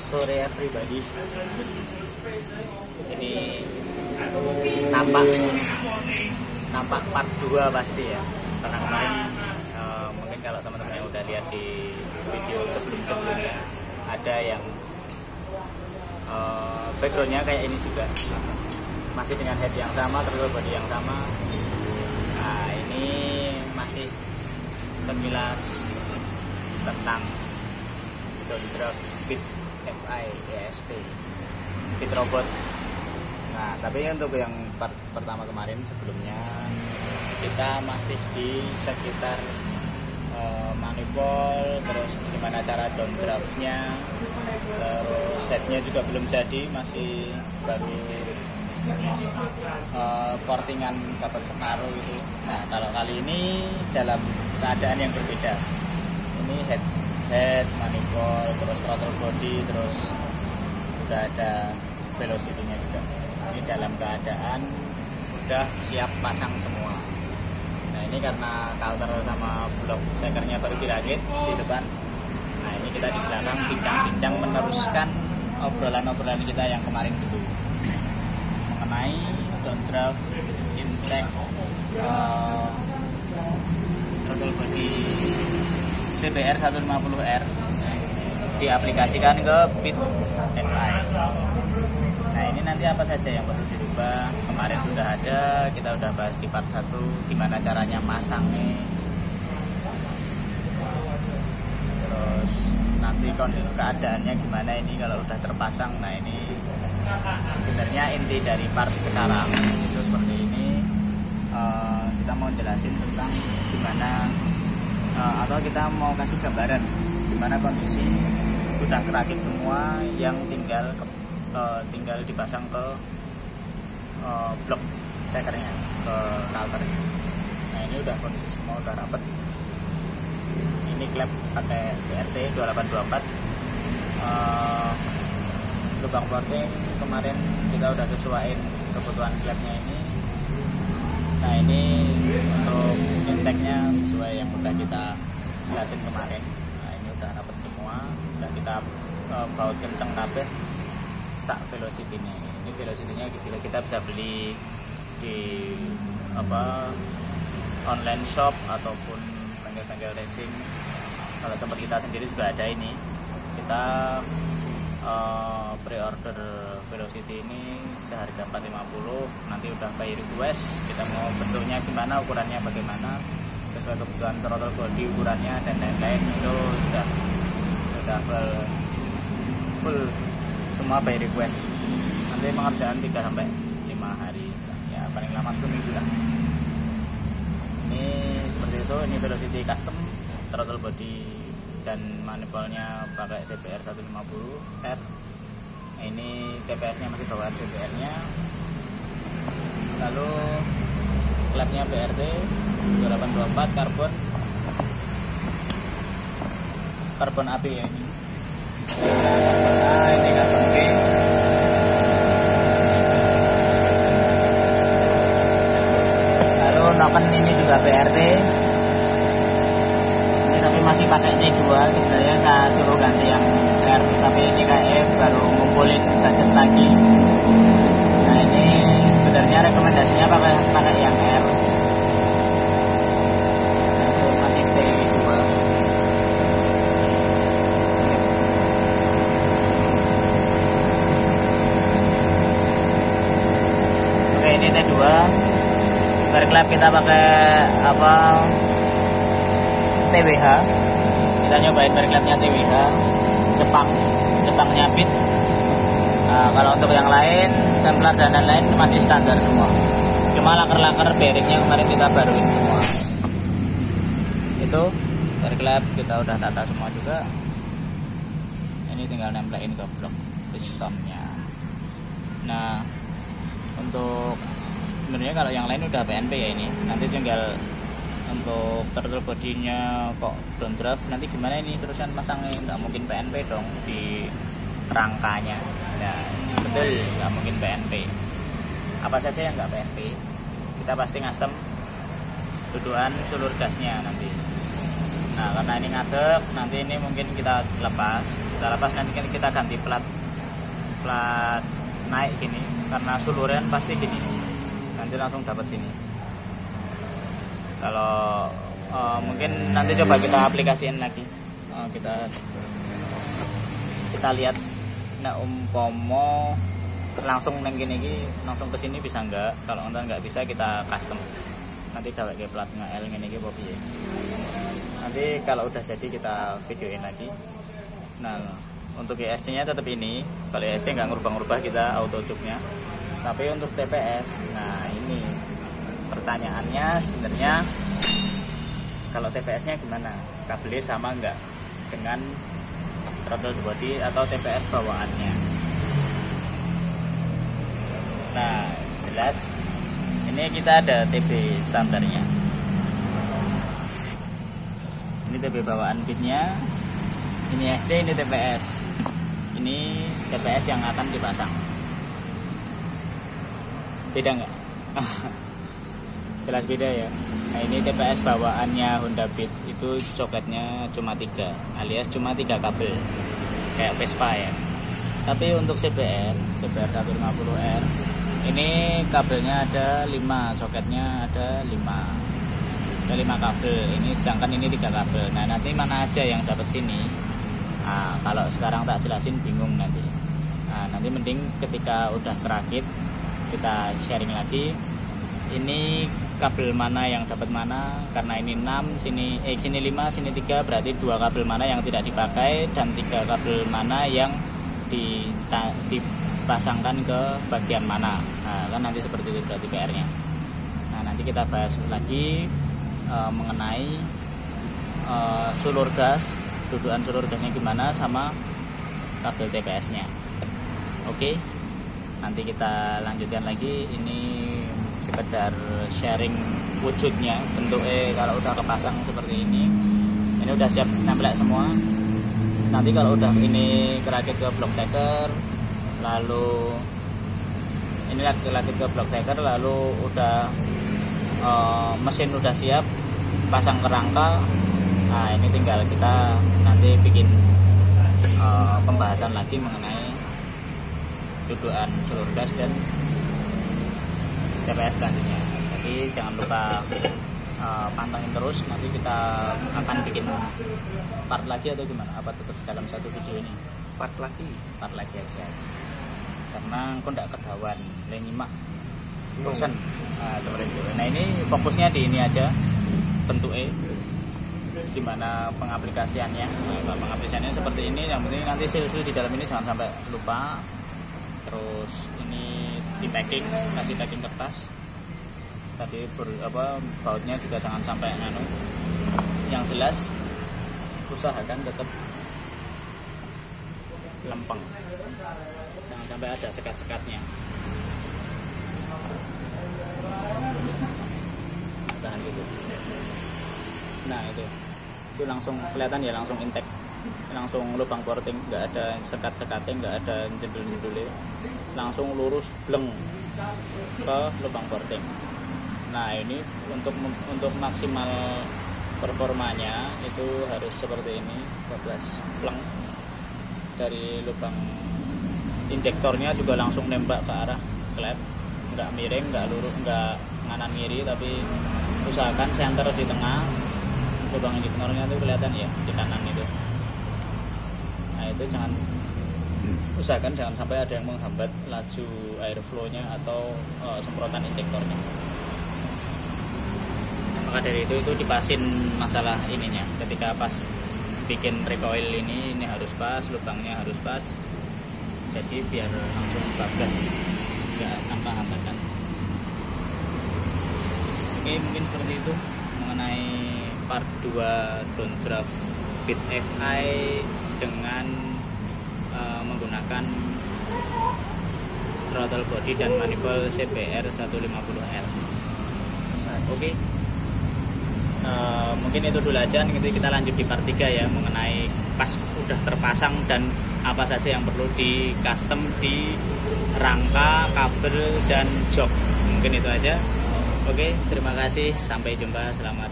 sore everybody. Ini nampak part 2 pasti ya, karena kemarin mungkin kalau teman-teman yang udah lihat di video sebelumnya ada yang backgroundnya kayak ini juga, masih dengan head yang sama, terus body yang sama. Nah ini masih sekilas tentang downdraft Beat FI ESP Beat Robot. Nah tapi untuk yang part pertama kemarin sebelumnya kita masih di sekitar manifold, terus gimana cara downdraftnya, terus headnya juga belum jadi, masih baru portingan dapat separuh itu. Nah kalau kali ini dalam keadaan yang berbeda, ini head manifold, terus throttle body, terus udah ada velocity-nya juga. Ini dalam keadaan udah siap pasang semua. Nah ini karena coulter sama blok shakernya baru dirakit di depan. Nah ini kita di belakang bincang-bincang meneruskan obrolan-obrolan kita yang kemarin dulu mengenai downdraft intake throttle body CBR 150R diaplikasikan ke Beat FI. Nah ini nanti apa saja yang perlu dirubah, kemarin sudah ada, kita udah bahas di part 1 gimana caranya masangnya, terus nanti keadaannya gimana ini kalau udah terpasang. Nah ini sebenarnya inti dari part sekarang itu seperti ini. Kita mau jelasin tentang gimana atau kita mau kasih gambaran gimana kondisi udah kerakit semua, yang tinggal dipasang ke blok shakernya, ke coulternya. Nah ini udah kondisi semua udah rapet. Ini klep pakai BRT 2824. Lubang porting kemarin kita udah sesuaiin kebutuhan klepnya ini. Nah ini untuk intake-nya sesuai yang udah kita jelasin kemarin. Nah ini udah rapet semua, udah kita baut kenceng kabeh sak velocity-nya. Ini velocity-nya kita bisa beli di online shop ataupun bengkel-bengkel racing. Kalau tempat kita sendiri juga ada ini. Kita pre-order velocity ini seharga 450. Nanti udah by request, kita mau bentuknya gimana, ukurannya bagaimana, sesuai kebutuhan throttle body ukurannya dan lain-lain. Itu sudah full semua by request. Nanti pengerjaan 3-5 hari ya, paling lama 1 minggu lah. Ini seperti itu. Ini velocity custom, throttle body dan manifoldnya pakai CBR 150R. Ini TPS-nya masih bawaan CBR-nya. Lalu klepnya BRT 2824 karbon AB ya ini. Nah ini karbon B. Lalu noken ini juga BRT. Tapi masih pakai C2, sebenarnya saya suruh ganti yang R, tapi ini kayak baru ngumpulin budget lagi. Nah ini sebenarnya rekomendasinya pakai yang R. Itu masih C2. Oke ini C2. Berklep kita pakai TWH. Kita nyobain berklepnya TWH Jepangnya Beat. Nah, kalau untuk yang lain, sampler dan lain-lain masih standar semua. Cuma laker-laker bearingnya kemarin kita baruin semua. Itu berklep kita udah tata semua juga. Ini tinggal nempelin ke blok pistonnya. Nah untuk sebenarnya kalau yang lain udah PNP ya ini. Nanti tinggal untuk throttle body-nya kok downdraft, nanti gimana ini terusan masangnya? Nggak mungkin PNP dong di rangkanya. Nah betul, nggak mungkin PNP. Apa saja yang nggak PNP? Kita pasti custom tuduhan sulur gasnya nanti. Nah karena ini ngadek, nanti ini mungkin kita lepas nanti kita ganti plat naik gini, karena suluran pasti gini, nanti langsung dapat sini. Kalau mungkin nanti coba kita aplikasiin lagi, kita lihat. Nah umpomo langsung neng gini langsung ke sini bisa enggak? Kalau enggak bisa kita custom. Nanti gawe ke plat L ngene iki piye. Nanti kalau udah jadi kita videoin lagi. Nah, untuk ESC-nya tetap ini. Kalau ESC nggak ngubah-ngubah kita auto jump-nya. Tapi untuk TPS, nah ini pertanyaannya sebenarnya kalau TPS-nya gimana? Kabelnya sama enggak dengan throttle body atau TPS bawaannya? Nah, jelas ini kita ada TB standarnya. Ini TB bawaan bitnya. Ini SC, ini TPS. Ini TPS yang akan dipasang. Beda nggak? Jelas beda ya. Nah ini TPS bawaannya Honda Beat itu soketnya cuma 3, alias cuma 3 kabel, kayak Vespa ya. Tapi untuk CBR 150R ini kabelnya ada 5, soketnya ada 5 kabel. Ini sedangkan ini 3 kabel. Nah nanti mana aja yang dapat sini? Nah, kalau sekarang tak jelasin bingung nanti. Nah nanti mending ketika udah kerakit kita sharing lagi. Ini kabel mana yang dapat mana? Karena ini 6, sini 5, sini 3, berarti 2 kabel mana yang tidak dipakai dan 3 kabel mana yang dipasangkan ke bagian mana. Nah kan nanti seperti itu berarti PR-nya. Nah nanti kita bahas lagi mengenai sulur gas, dudukan sulur gasnya gimana sama kabel TPS-nya. Oke, nanti kita lanjutkan lagi. Ini sekedar sharing wujudnya, bentuknya kalau udah kepasang seperti ini udah siap nempel semua. Nanti kalau udah ini kerakit ke blok shaker, lalu ini lagi ke blok shaker, lalu udah mesin udah siap, pasang kerangka. Nah ini tinggal kita nanti bikin pembahasan lagi mengenai dudukan sulur gas dan TPS selanjutnya. Jadi jangan lupa pantengin terus. Nanti kita akan bikin part lagi atau gimana? Apa tetap dalam satu video ini? Part lagi aja. Karena aku ndak ketahuan, nyimak bosan. Nah, seperti itu. Nah ini fokusnya di ini aja, bentuknya, gimana pengaplikasiannya. Nah, pengaplikasiannya seperti ini. Yang penting nanti sil-sil di dalam ini jangan sampai lupa. Terus ini di packing, kasih packing kertas. Tadi bautnya juga jangan sampai Yang jelas usahakan tetap lempeng, jangan sampai ada sekat-sekatnya. Tahan gitu. Nah itu langsung kelihatan ya, langsung intake, langsung lubang porting, nggak ada sekat-sekatnya, nggak ada jendul-jendulnya, langsung lurus bleng ke lubang porting. Nah ini untuk maksimal performanya itu harus seperti ini, 12 pleng dari lubang injektornya juga langsung nembak ke arah klep, nggak miring, nggak lurus, nggak nganan kiri, tapi usahakan center di tengah. Lubang injektornya itu kelihatan ya di kanan itu. Nah itu usahakan jangan sampai ada yang menghambat laju airflow-nya atau semprotan injektornya. Maka dari itu dipasin masalah ininya. Ketika pas bikin recoil ini harus pas, lubangnya harus pas. Jadi biar langsung bablas, nggak tanpa hambatan. Oke, mungkin seperti itu mengenai part 2 downdraft Beat FI dengan menggunakan throttle body dan manifold CBR 150R. Oke. Mungkin itu dulu aja. Nanti kita lanjut di part 3 ya, mengenai pas udah terpasang dan apa saja yang perlu di custom di rangka, kabel dan jok. Mungkin itu aja. Oke, terima kasih, sampai jumpa, selamat